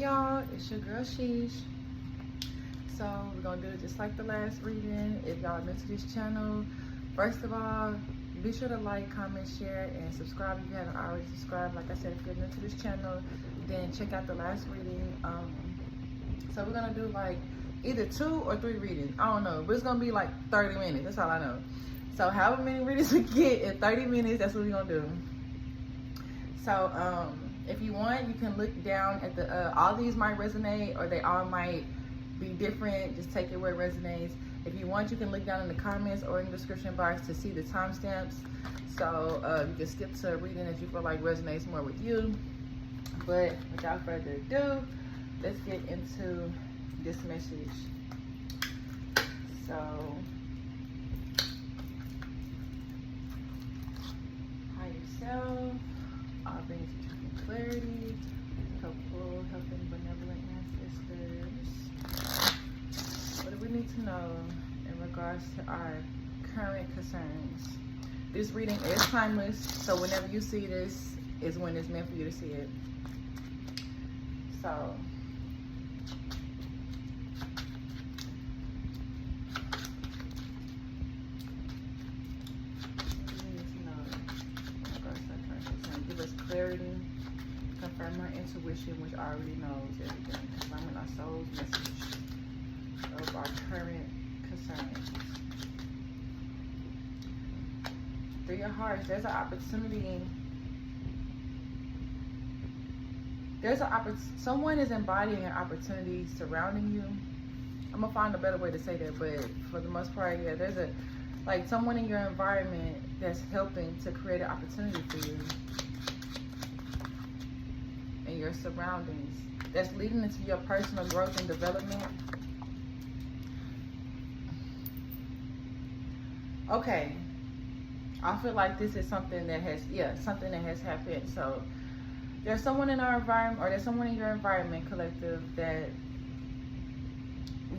y'all, it's your girl Sheesh. So we're gonna do it just like the last reading. If y'all new to this channel, first of all, be sure to like, comment, share, and subscribe if you haven't already subscribed. Like I said, if you're new to this channel, then check out the last reading. So we're gonna do like either 2 or 3 readings. I don't know, but it's gonna be like 30 minutes. That's all I know. So however many readings we get in 30 minutes, that's what we're gonna do. So if you want, you can look down at the all these might resonate, or they all might be different. Just take it where it resonates. If you want, you can look down in the comments or in the description box to see the timestamps. So you can skip to a reading that you feel like resonates more with you. But without further ado, let's get into this message. So, higher self, all brings you truth and clarity, helpful, helping benevolent ancestors. What do we need to know in regards to our current concerns? This reading is timeless, so whenever you see this is when it's meant for you to see it. So, give us clarity, confirm our intuition, which already knows everything, confirming our soul's message of our current concerns. Through your hearts, there's an opportunity. Someone is embodying an opportunity surrounding you. I'm gonna find a better way to say that, but for the most part, yeah, there's someone in your environment that's helping to create an opportunity for you and your surroundings, that's leading into your personal growth and development. Okay, I feel like this is something that has happened. So there's someone in our environment, or there's someone in your environment, collective, that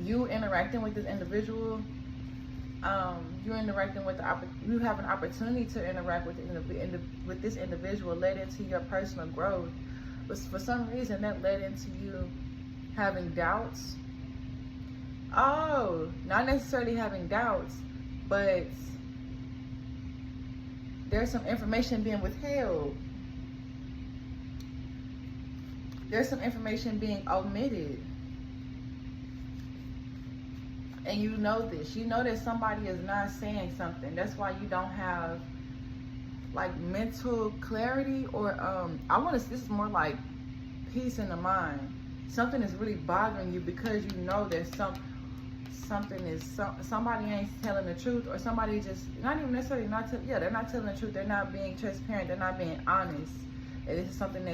you interacting with this individual, you're interacting with you have an opportunity to interact with this individual led into your personal growth. But for some reason that led into you having doubts. Oh, not necessarily having doubts, but there's some information being withheld. There's some information being omitted. And you know this. You know that somebody is not saying something. That's why you don't have like mental clarity, or this is more like peace in the mind. Something is really bothering you because you know there's somebody ain't telling the truth, or somebody just not even necessarily they're not telling the truth. They're not being transparent. They're not being honest. And this is something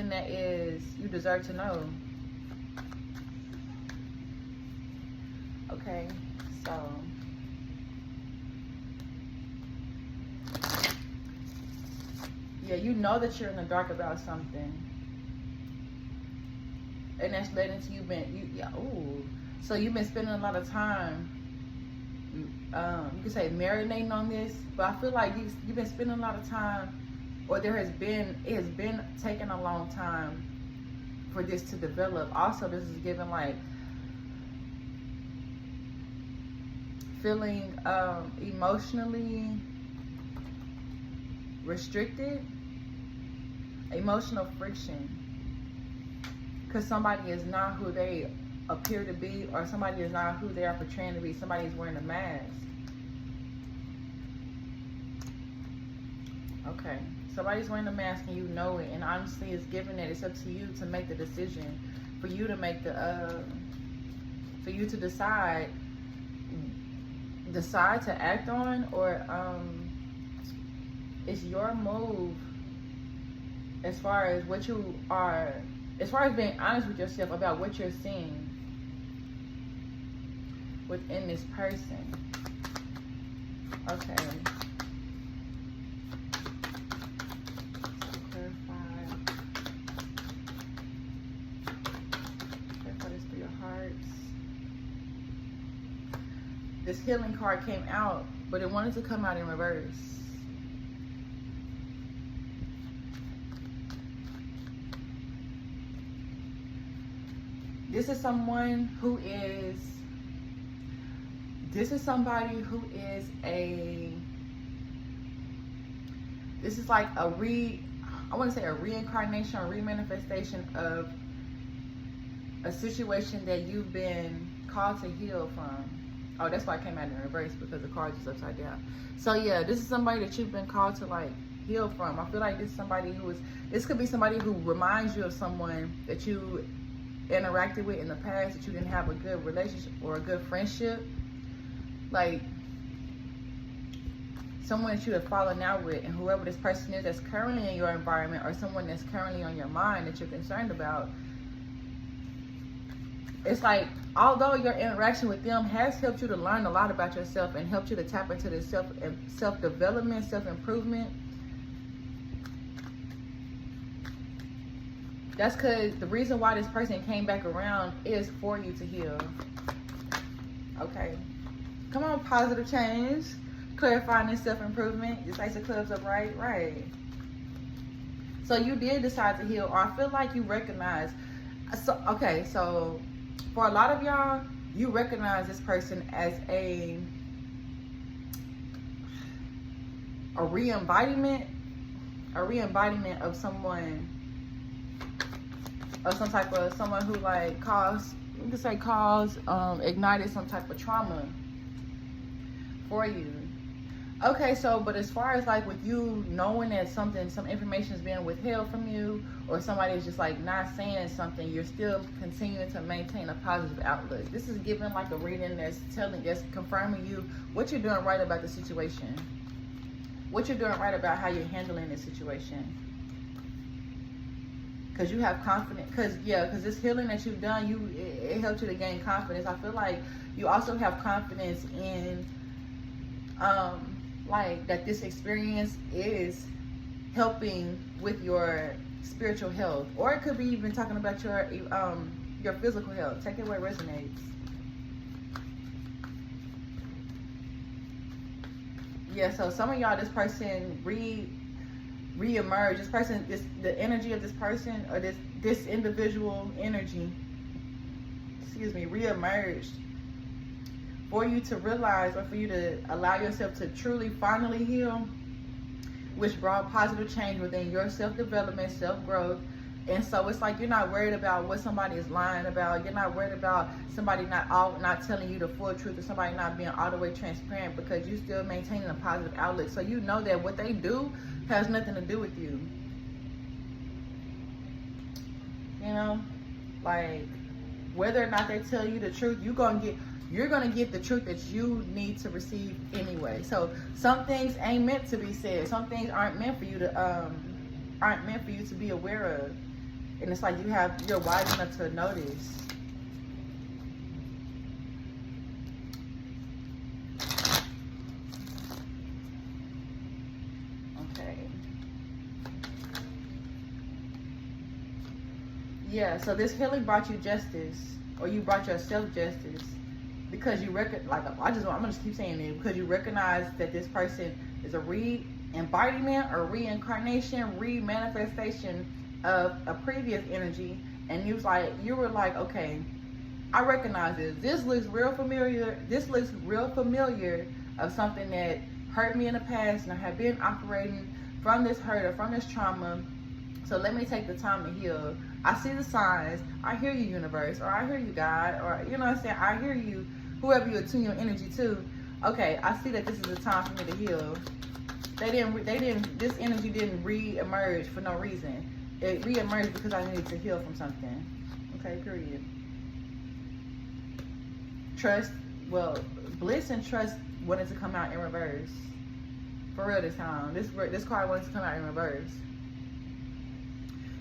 that is you deserve to know. Okay, so yeah, you know that you're in the dark about something, and that's led into so you've been spending a lot of time, you could say marinating on this, but I feel like you've been spending a lot of time, or it has been taking a long time for this to develop. Also, this is giving like feeling emotionally restricted, emotional friction, because somebody is not who they appear to be, or somebody is not who they are portraying to be. Somebody is wearing a mask. Okay, somebody's wearing a mask and you know it, and honestly it's given that it's up to you to make the decision, for you to make for you to decide to act on, or it's your move as far as what you are, as far as being honest with yourself about what you're seeing within this person. Okay. Clarify this for your hearts. This healing card came out, but it wanted to come out in reverse. This is somebody who is like a reincarnation or remanifestation of a situation that you've been called to heal from. Oh, that's why I came out in reverse, because the card is upside down. So yeah, this is somebody that you've been called to like heal from. I feel like this is somebody this could be somebody who reminds you of someone that you interacted with in the past, that you didn't have a good relationship or a good friendship. Like someone that you have fallen out with, and whoever this person is that's currently in your environment, or someone that's currently on your mind that you're concerned about, it's like, although your interaction with them has helped you to learn a lot about yourself and helped you to tap into this self-development, self-improvement, that's because the reason why this person came back around is for you to heal. Okay. Come on, positive change. Clarifying this self-improvement. This Ace of Clubs up, right? Right. So you did decide to heal, or I feel like you recognize. So, okay, so for a lot of y'all, you recognize this person as a re-embodiment of someone, or someone who like ignited some type of trauma for you. Okay, so, but as far as like with you knowing that some information is being withheld from you, or somebody is just like not saying something, you're still continuing to maintain a positive outlook. This is giving like a reading that's confirming you what you're doing right about the situation. What you're doing right about how you're handling this situation. Because you have confidence, because this healing that you've done, it helped you to gain confidence. I feel like you also have confidence in like that this experience is helping with your spiritual health, or it could be even talking about your physical health. Take it where it resonates. Yeah, so some of y'all, this person re-emerged. This person, the energy of this person, or this individual energy, re-emerged for you to realize, or for you to allow yourself to truly finally heal, which brought positive change within your self-development, self-growth. And so it's like you're not worried about what somebody is lying about. You're not worried about somebody not telling you the full truth, or somebody not being all the way transparent, because you're still maintaining a positive outlook. So you know that what they do has nothing to do with you. You know, like whether or not they tell you the truth, you're gonna get the truth that you need to receive anyway. So some things ain't meant to be said. Some things aren't meant for you to be aware of. And it's like you're wise enough to notice. Okay. Yeah, so this healing brought you justice, or you brought yourself justice, because I'm gonna just keep saying it, because you recognize that this person is a re-embodiment or reincarnation, re-manifestation of a previous energy, and you were like, okay, I recognize this. This looks real familiar. This looks real familiar of something that hurt me in the past, and I have been operating from this hurt or from this trauma. So let me take the time to heal. I see the signs. I hear you, universe, or I hear you, God, or you know what I'm saying? I hear you, whoever you attune your energy to. Okay, I see that this is the time for me to heal. This energy didn't re-emerge for no reason. It re-emerged because I needed to heal from something. Okay, period. Trust, bliss and trust wanted to come out in reverse. For real this time. This card wanted to come out in reverse.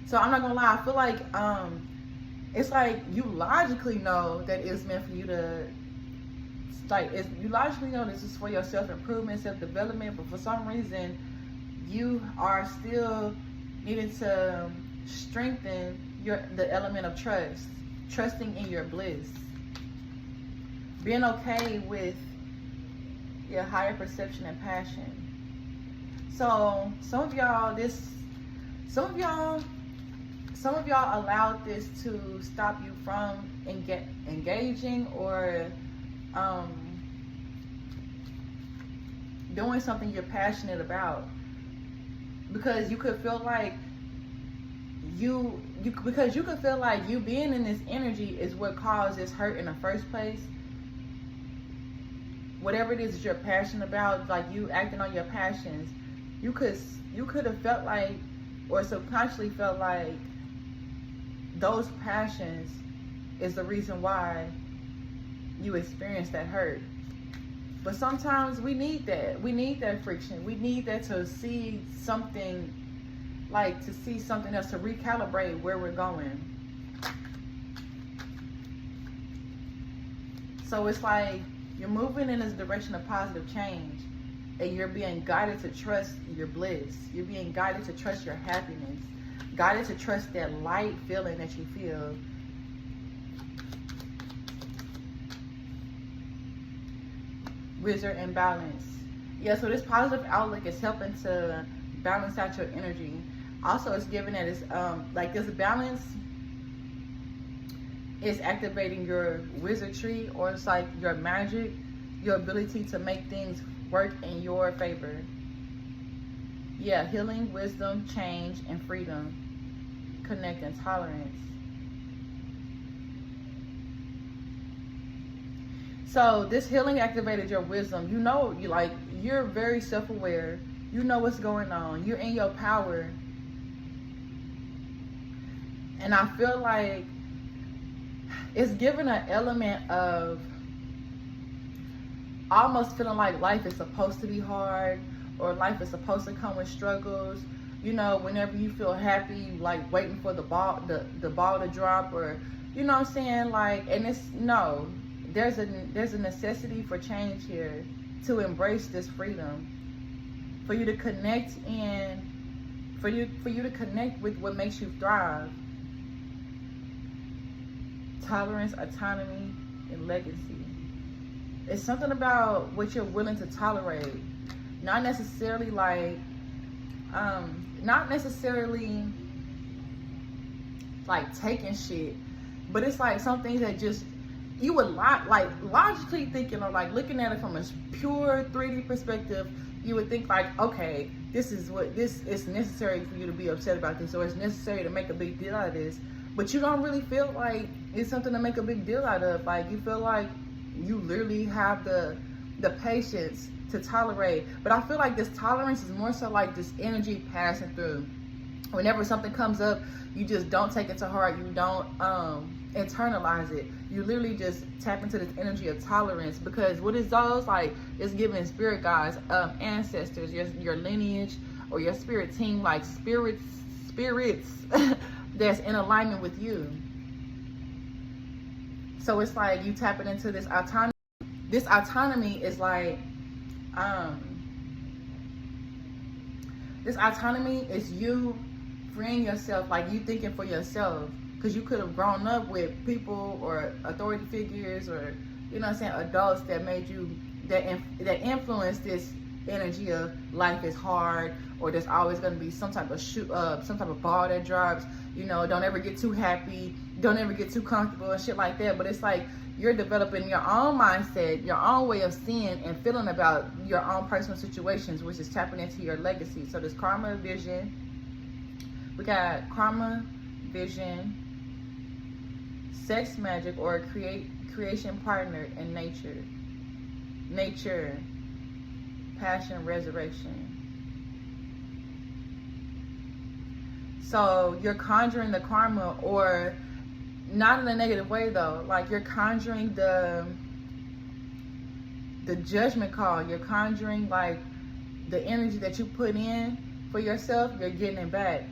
So I'm not gonna lie, I feel like it's like you logically know that it's meant for you to, you logically know this is for your self-improvement, self-development, but for some reason you are still needing to strengthen the element of trust, trusting in your bliss, being okay with your higher perception and passion. So some of y'all some of y'all allowed this to stop you from engaging or doing something you're passionate about, because you could feel like you could feel like you being in this energy is what caused this hurt in the first place. Whatever it is that you're passionate about, like you acting on your passions, you could have felt like, or subconsciously felt like, those passions is the reason why you experienced that hurt. But sometimes we need that. We need that friction. We need that to see something, like to see something else, to recalibrate where we're going. So it's like you're moving in this direction of positive change, and you're being guided to trust your bliss. You're being guided to trust your happiness, guided to trust that light feeling that you feel. Wizard and balance. Yeah, so this positive outlook is helping to balance out your energy. Also, it's giving that it's like this balance is activating your wizardry, or it's like your magic, your ability to make things work in your favor. Yeah, healing, wisdom, change, and freedom. Connect and tolerance. So this healing activated your wisdom. You know, you're very self-aware. You know what's going on. You're in your power. And I feel like it's given an element of almost feeling like life is supposed to be hard, or life is supposed to come with struggles. You know, whenever you feel happy, like waiting for the ball to drop, or you know what I'm saying? Like, and it's no. There's a necessity for change here, to embrace this freedom, for you to connect for you to connect with what makes you thrive. Tolerance, autonomy, and legacy. It's something about what you're willing to tolerate. Not necessarily like, not necessarily like taking shit, but it's like some things that just, you would like logically thinking, or like looking at it from a pure 3D perspective, you would think like, okay, this is necessary for you to be upset about this, or it's necessary to make a big deal out of this. But you don't really feel like it's something to make a big deal out of. Like, you feel like you literally have the patience to tolerate. But I feel like this tolerance is more so like this energy passing through. Whenever something comes up, you just don't take it to heart. You don't internalize it. You literally just tap into this energy of tolerance, because what is those? Like, it's giving spirit guides, ancestors, your lineage, or your spirit team, like spirits that's in alignment with you. So it's like you tapping into this autonomy. This autonomy is like, this autonomy is you freeing yourself, like you thinking for yourself, because you could have grown up with people or authority figures, or you know what I'm saying, adults that made you, that influenced this energy of life is hard, or there's always going to be some type of ball that drops. You know, don't ever get too happy, don't ever get too comfortable and shit like that. But it's like you're developing your own mindset, your own way of seeing and feeling about your own personal situations, which is tapping into your legacy. So this karma, vision, we got karma, vision, sex magic, or creation partner, and nature, passion, resurrection. So you're conjuring the karma, or not in a negative way though. Like, you're conjuring the judgment call. You're conjuring like the energy that you put in for yourself, you're getting it back.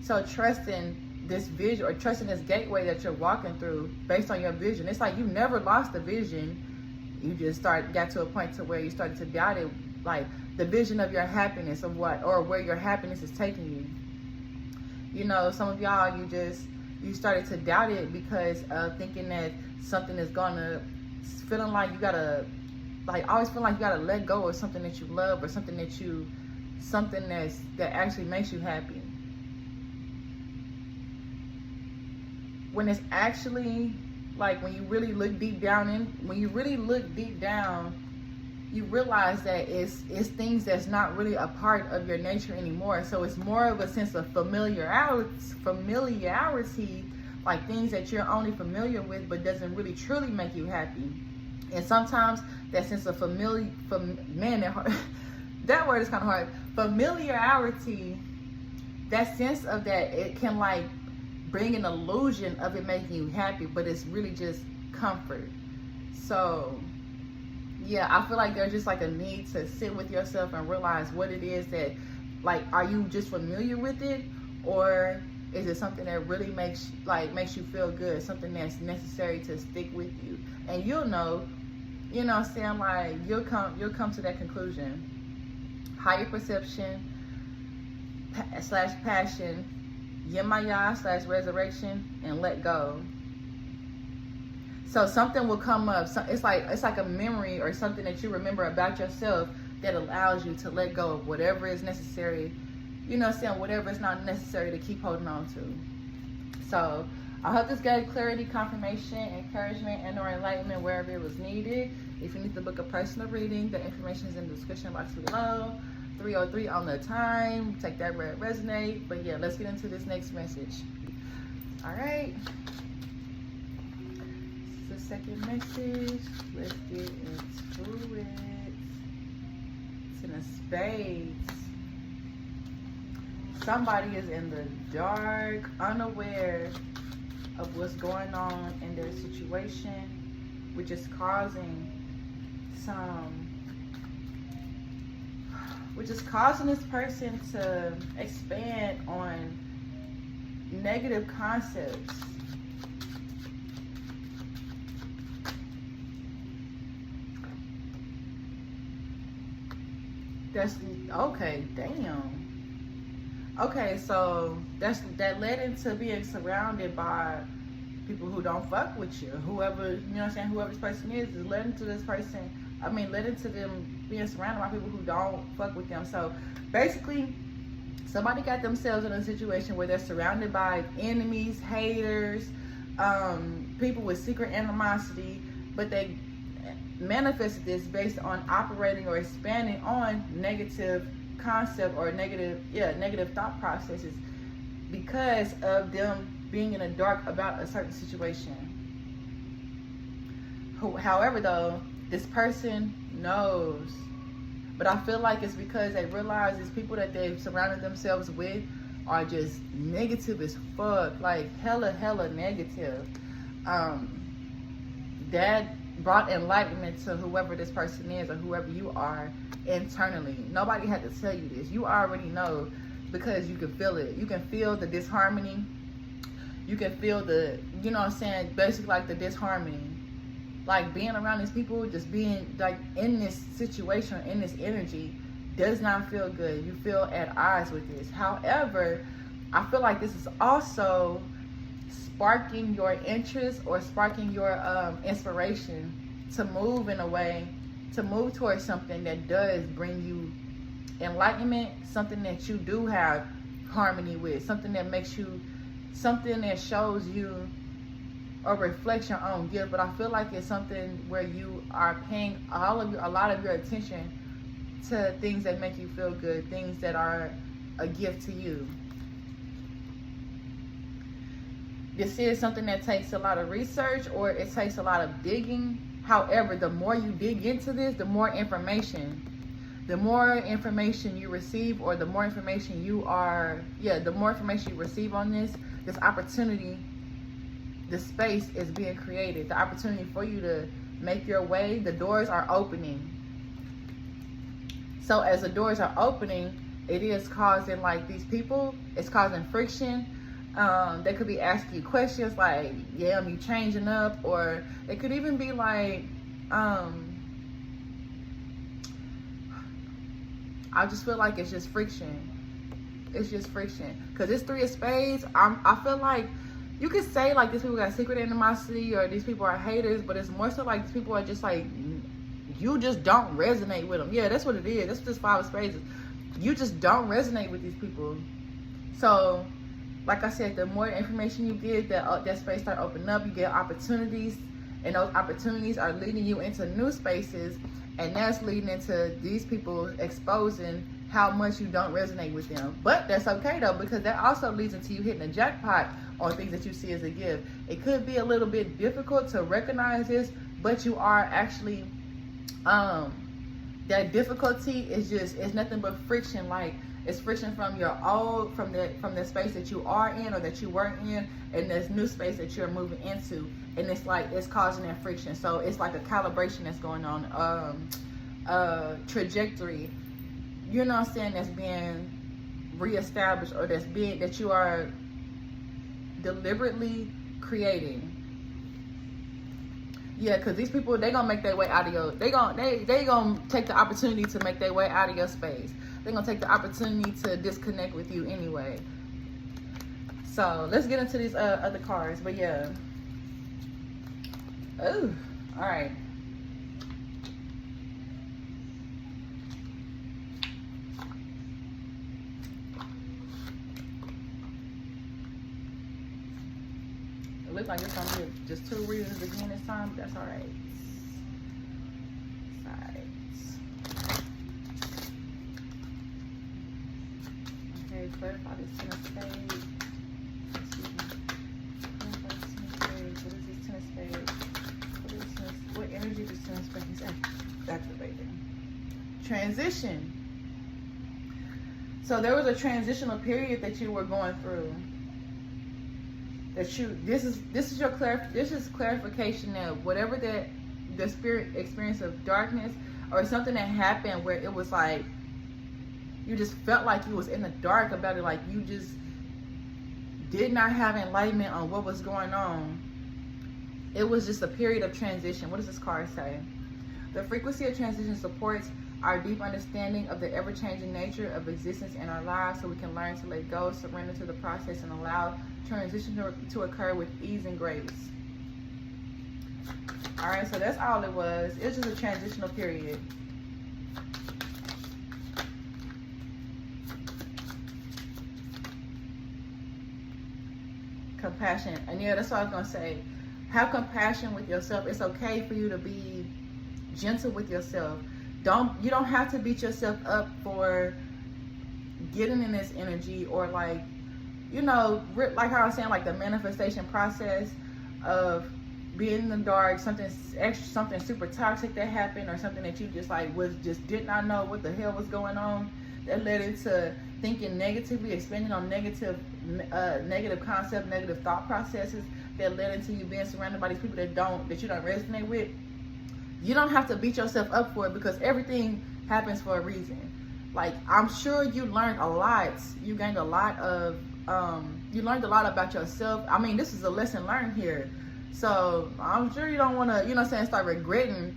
So trusting this vision, or trusting this gateway that you're walking through based on your vision. It's like you never lost the vision. You just got to a point to where you started to doubt it, like the vision of your happiness, of what, or where your happiness is taking you. You know, some of y'all, you started to doubt it because of thinking that something is gonna, feeling like you gotta, like always feel like you gotta let go of something that you love, or something that actually makes you happy. when it's actually like, when you really look deep down you realize that it's things that's not really a part of your nature anymore. So it's more of a sense of familiarity, like things that you're only familiar with but doesn't really truly make you happy. And sometimes that sense of that word is kind of hard. Familiarity, that sense of that, it can like bring an illusion of it making you happy, but it's really just comfort. So yeah, I feel like there's just like a need to sit with yourself and realize what it is that, like, are you just familiar with it, or is it something that really makes you feel good, something that's necessary to stick with you? And you'll know, you know what I'm saying, like you'll come to that conclusion. Higher perception / passion, Yemaya / resurrection, and let go. So something will come up. So it's like a memory or something that you remember about yourself that allows you to let go of whatever is necessary. You know what I'm saying? Whatever is not necessary to keep holding on to. So I hope this gave clarity, confirmation, encouragement, and or enlightenment wherever it was needed. If you need to book a personal reading, the information is in the description box below. 303 on the time. Take that where it resonates. But yeah, let's get into this next message. All right. The second message, let's get into it. Ten of Spades. Somebody is in the dark, unaware of what's going on in their situation, which is causing this person to expand on negative concepts. That's okay, damn. Okay, so that led into being surrounded by people who don't fuck with you. Whoever, you know what I'm saying, whoever this person is led into this person, led into them being surrounded by people who don't fuck with them. So basically, somebody got themselves in a situation where they're surrounded by enemies, haters, people with secret animosity, but they manifested this based on operating or expanding on negative concept or negative thought processes because of them being in the dark about a certain situation. However, though, this person knows, but I feel like it's because they realize these people that they've surrounded themselves with are just negative as fuck, like hella negative. That brought enlightenment to whoever this person is or whoever you are internally. Nobody had to tell you this. You already know because you can feel it. You can feel the disharmony. You can feel the, you know what I'm saying, basically like the disharmony. Like being around these people, just being like in this situation, in this energy, does not feel good. You feel at odds with this. However, I feel like this is also sparking your interest or sparking your inspiration to move in a way, to move towards something that does bring you enlightenment, something that you do have harmony with, something that makes you, something that shows you or reflects your own gift. But I feel like it's something where you are paying a lot of your attention to things that make you feel good, things that are a gift to you. This is something that takes a lot of research or it takes a lot of digging. However, the more you dig into this, the more information you receive, or the more information you receive on this opportunity, the space is being created. The opportunity for you to make your way, the doors are opening. So as the doors are opening, it is causing like these people, it's causing friction. They could be asking you questions like, yeah, you changing up, or it could even be like, I just feel like it's just friction. It's just friction. Because it's Three of Spades, I feel like you could say like these people got secret animosity or these people are haters, but it's more so like these people are just like, you just don't resonate with them. Yeah, that's what it is. That's what this Five of Spades is. You just don't resonate with these people. So like I said, the more information you get, that space start opening up. You get opportunities, and those opportunities are leading you into new spaces, and that's leading into these people exposing how much you don't resonate with them. But that's okay though, because that also leads into you hitting a jackpot on things that you see as a gift. It could be a little bit difficult to recognize this, but you are actually, that difficulty is it's nothing but friction. Like, it's friction from your old, from the space that you are in or that you weren't in, and this new space that you're moving into, and it's like it's causing that friction. So it's like a calibration that's going on, trajectory, you know what I'm saying, that's being reestablished, or that you are deliberately creating. Yeah, because these people, they gonna make their way out of your, they gonna take the opportunity to make their way out of your space. They're gonna take the opportunity to disconnect with you anyway. So let's get into these other cards. But yeah. Oh, all right. It looks like it's gonna be just 2 readings again this time, but that's all right. Okay, clarify this Ten of Spades. Excuse me. Clarify this Ten of Spades. What is this Ten of Spades? What energy does Ten of Spades activating? Transition. So there was a transitional period that you were going through. This is clarification of whatever that the spirit experience of darkness, or something that happened where it was like you just felt like you was in the dark about it, like you just did not have enlightenment on what was going on. It was just a period of transition. What does this card say? The frequency of transition supports our deep understanding of the ever-changing nature of existence in our lives, so we can learn to let go, surrender to the process, and allow transition to occur with ease and grace. All right, so that's all it was. It was just a transitional period. Compassion. And yeah, that's what I was gonna say. Have compassion with yourself. It's okay for you to be gentle with yourself. You don't have to beat yourself up for getting in this energy, or like, you know, like how I was saying, like the manifestation process of being in the dark, something super toxic that happened, or something that you just like did not know what the hell was going on, that led into thinking negatively, expanding on negative concept, negative thought processes, that led into you being surrounded by these people that you don't resonate with. You don't have to beat yourself up for it, because everything happens for a reason. Like, I'm sure you learned a lot. You gained a lot of, you learned a lot about yourself. I mean, this is a lesson learned here. So I'm sure you don't want to, you know what I'm saying, start regretting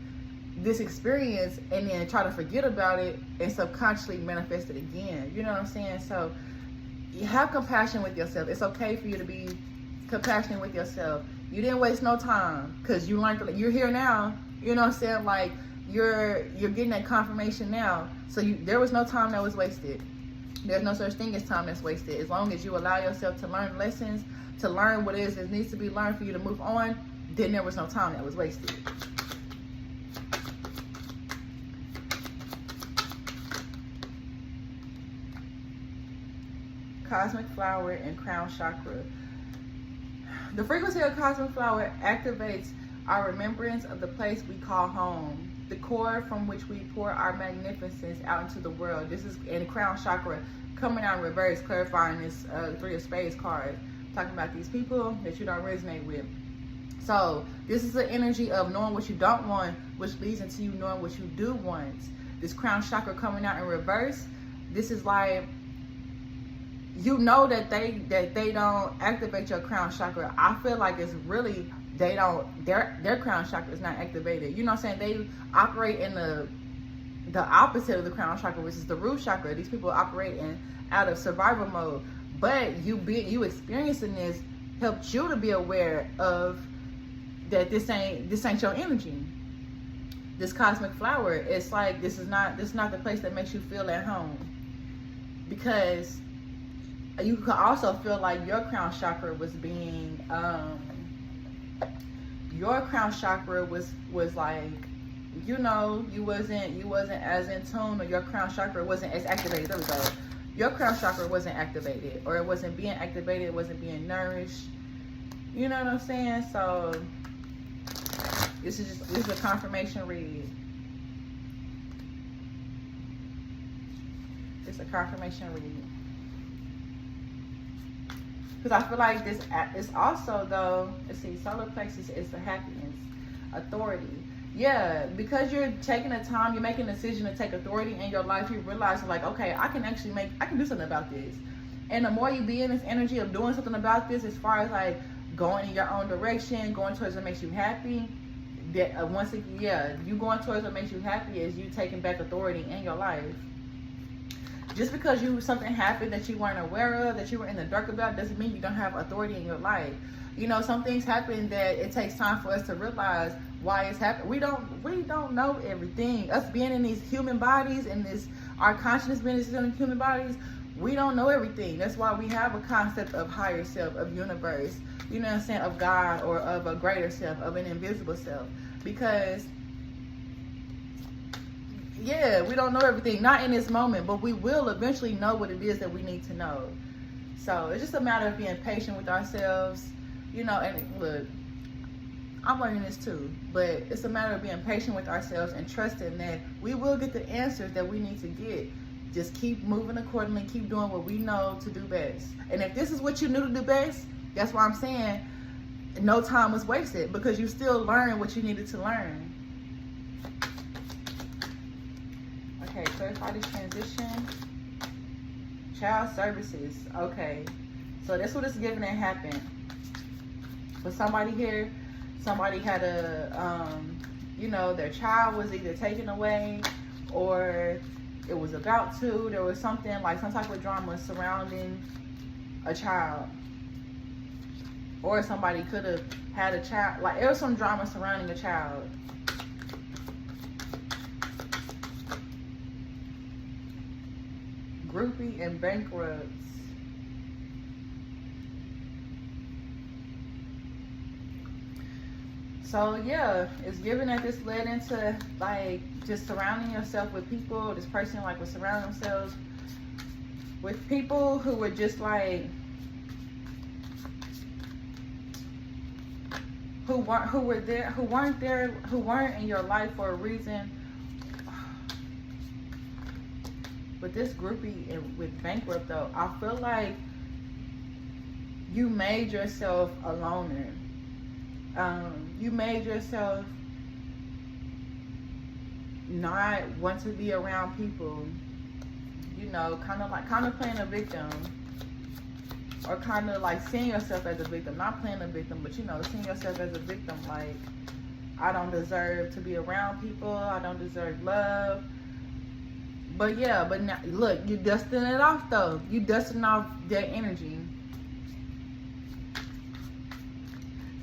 this experience and then try to forget about it and subconsciously manifest it again. You know what I'm saying? So you have compassion with yourself. It's okay for you to be compassionate with yourself. You didn't waste no time, because you learned, you're here now. You know what I'm saying? Like, you're getting that confirmation now. So there was no time that was wasted. There's no such thing as time that's wasted. As long as you allow yourself to learn lessons, to learn what it is that needs to be learned for you to move on, then there was no time that was wasted. Cosmic flower and crown chakra. The frequency of cosmic flower activates our remembrance of the place we call home, the core from which we pour our magnificence out into the world. This is in crown chakra, coming out in reverse, clarifying this 3 of Spades card, talking about these people that you don't resonate with. So this is the energy of knowing what you don't want, which leads into you knowing what you do want. This crown chakra coming out in reverse, this is like, you know that they don't activate your crown chakra. I feel like it's really, their crown chakra is not activated. You know what I'm saying? They operate in the opposite of the crown chakra, which is the root chakra. These people operate out of survival mode. But you experiencing this helped you to be aware of that this ain't your energy. This cosmic flower, it's like this is not the place that makes you feel at home. Because you could also feel like your crown chakra was being was like, you know, you wasn't as in tune, or your crown chakra wasn't as activated. There we go. Your crown chakra wasn't activated, or it wasn't being activated, it wasn't being nourished. You know what I'm saying? So this is a confirmation read. It's a confirmation read. Because I feel like this is also, though, let's see, solar plexus is the happiness, authority. Yeah, because you're taking the time, you're making a decision to take authority in your life, you realize, like, okay, I can do something about this. And the more you be in this energy of doing something about this, as far as like going in your own direction, going towards what makes you happy, that you going towards what makes you happy is you taking back authority in your life. Just because something happened that you weren't aware of, that you were in the dark about, doesn't mean you don't have authority in your life. You know, some things happen that it takes time for us to realize why it's happening. We don't know everything. Us being in these human bodies, and our consciousness being in human bodies, we don't know everything. That's why we have a concept of higher self, of universe, you know what I'm saying, of God, or of a greater self, of an invisible self. Because yeah, we don't know everything, not in this moment, but we will eventually know what it is that we need to know. So it's just a matter of being patient with ourselves, you know. And look, I'm learning this too, but it's a matter of being patient with ourselves and trusting that we will get the answers that we need to get. Just keep moving accordingly, keep doing what we know to do best. And if this is what you knew to do best, that's why I'm saying no time was wasted, because you still learn what you needed to learn. Okay, clarify this transition. Child services. Okay, so that's what it's giving. It happened. But somebody here, somebody had you know, their child was either taken away, or it was about to. There was something like some type of drama surrounding a child, or somebody could have had a child. Like, there was some drama surrounding a child. Groupie and bankrupts. So yeah, it's given that this led into like just surrounding yourself with people. This person like was surrounding themselves with people who were just like who weren't in your life for a reason. With this groupie and with bankrupt though, I feel like you made yourself a loner. You made yourself not want to be around people. You know, kind of playing a victim, or kind of like seeing yourself as a victim. Not playing a victim, but you know, seeing yourself as a victim. Like, I don't deserve to be around people. I don't deserve love. But yeah, but now, look, you're dusting it off though. You dusting off that energy.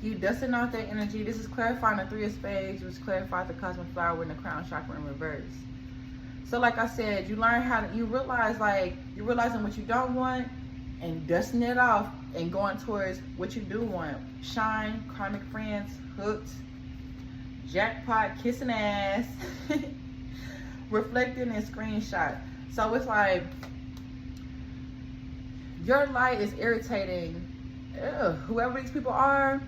You dusting off that energy. This is clarifying the Three of Spades, which clarifies the cosmic flower in the crown chakra in reverse. So like I said, you learn how to, you realizing what you don't want, and dusting it off and going towards what you do want. Shine, karmic friends, hooked, jackpot, kissing ass. Reflecting and screenshot. So it's like your light is irritating whoever these people are.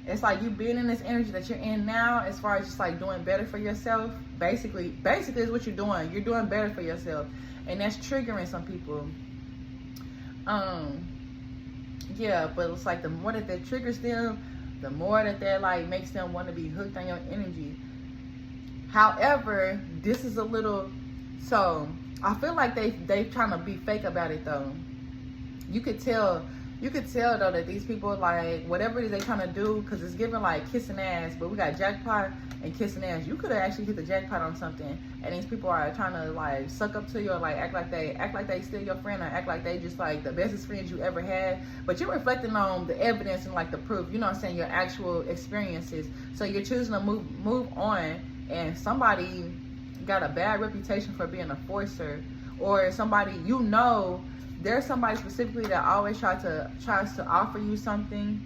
It's like you being in this energy that you're in now, as far as just like doing better for yourself. Basically is what you're doing. You're doing better for yourself, and that's triggering some people. Yeah, but it's like the more that triggers them, the more that like makes them want to be hooked on your energy. However, this is a little, so I feel like they trying to be fake about it though. You could tell though that these people, like, whatever it is they trying to do, because it's giving like kissing ass, but we got jackpot and kissing ass. You could have actually hit the jackpot on something, and these people are trying to like suck up to you, or like act like they still your friend, or act like they just like the bestest friends you ever had. But you're reflecting on the evidence and like the proof, you know what I'm saying, your actual experiences. So you're choosing to move on. And somebody got a bad reputation for being a forcer, or somebody, you know, there's somebody specifically that always tries to offer you something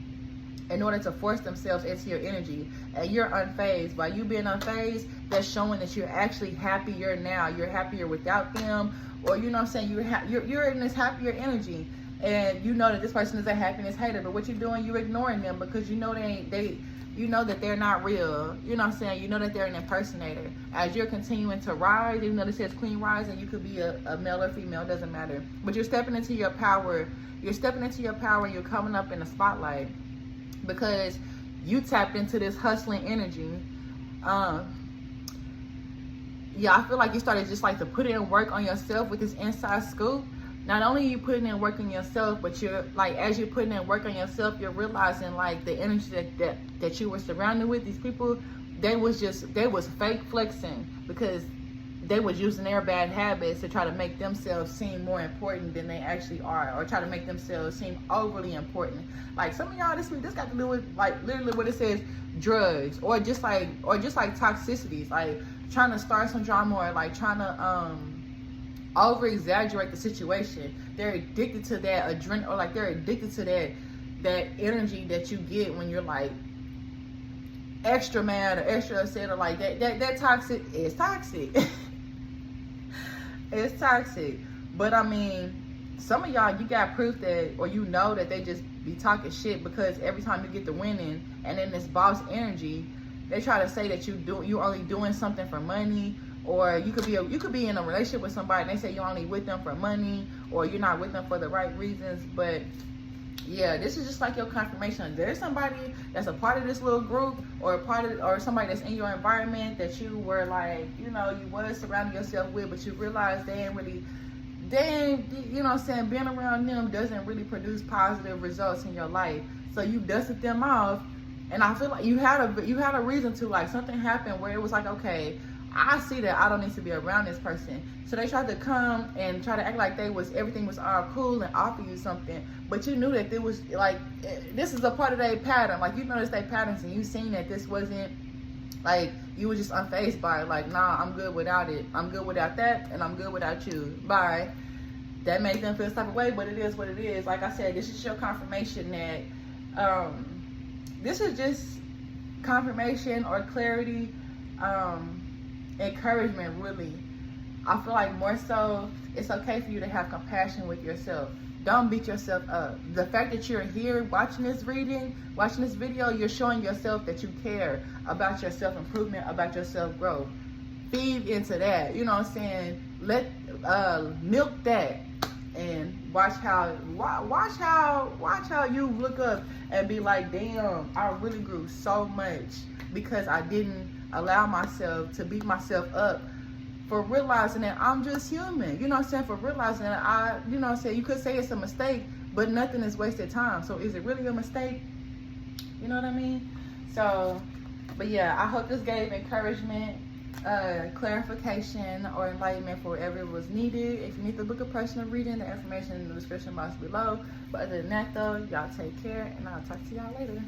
in order to force themselves into your energy, and you're unfazed. By you being unfazed, that's showing that you're actually happier now. You're happier without them, or you know what I'm saying, you're in this happier energy, and you know that this person is a happiness hater. But what you're doing, you're ignoring them because you know you know that they're not real. You know what I'm saying? You know that they're an impersonator. As you're continuing to rise, even though it says queen rise, and you could be a male or female, doesn't matter. But you're stepping into your power. You're stepping into your power, and you're coming up in the spotlight because you tapped into this hustling energy. Yeah, I feel like you started just like to put in work on yourself with this inside scoop. Not only are you putting in work on yourself, but you're like, as you're putting in work on yourself, you're realizing like the energy that you were surrounded with. These people, they was fake flexing because they was using their bad habits to try to make themselves seem more important than they actually are, or try to make themselves seem overly important. Like some of y'all this got to do with like literally what it says, drugs, or just like toxicities, like trying to start some drama, or like trying to over exaggerate the situation. They're addicted to that adrenaline, or like they're addicted to that energy that you get when you're like extra mad or extra upset, or like that toxic is toxic. It's toxic. But I mean, some of y'all, you got proof that, or you know that they just be talking shit, because every time you get the winning and then this boss energy, they try to say that you only doing something for money, or you could be in a relationship with somebody and they say you're only with them for money, or you're not with them for the right reasons. But yeah, this is just like your confirmation. There's somebody that's a part of this little group, or somebody that's in your environment that you were like, you know, you was surrounding yourself with, but you realize they ain't, you know what I'm saying, being around them doesn't really produce positive results in your life. So you dusted them off, and I feel like you had a reason to, like something happened where it was like, okay, I see that I don't need to be around this person. So they tried to come and try to act like everything was all cool and offer you something. But you knew that there was like, this is a part of their pattern. Like you noticed their patterns, and you seen that this wasn't like, you were just unfazed by it. Like, nah, I'm good without it. I'm good without that, and I'm good without you. Bye. That made them feel some type of way, but it is what it is. Like I said, this is your confirmation that this is just confirmation or clarity. Encouragement, really. I feel like more so, it's okay for you to have compassion with yourself. Don't beat yourself up. The fact that you're here watching this video, you're showing yourself that you care about your self-improvement, about your self-growth. Feed into that, you know what I'm saying? Milk that, and watch how you look up and be like, damn, I really grew so much because I didn't allow myself to beat myself up for realizing that I'm just human. You know what I'm saying? For realizing that you know what I'm saying, you could say it's a mistake, but nothing is wasted time. So is it really a mistake? You know what I mean? So, but yeah, I hope this gave encouragement, clarification, or enlightenment for whatever was needed. If you need the book of personal reading, the information in the description box below. But other than that though, y'all take care, and I'll talk to y'all later.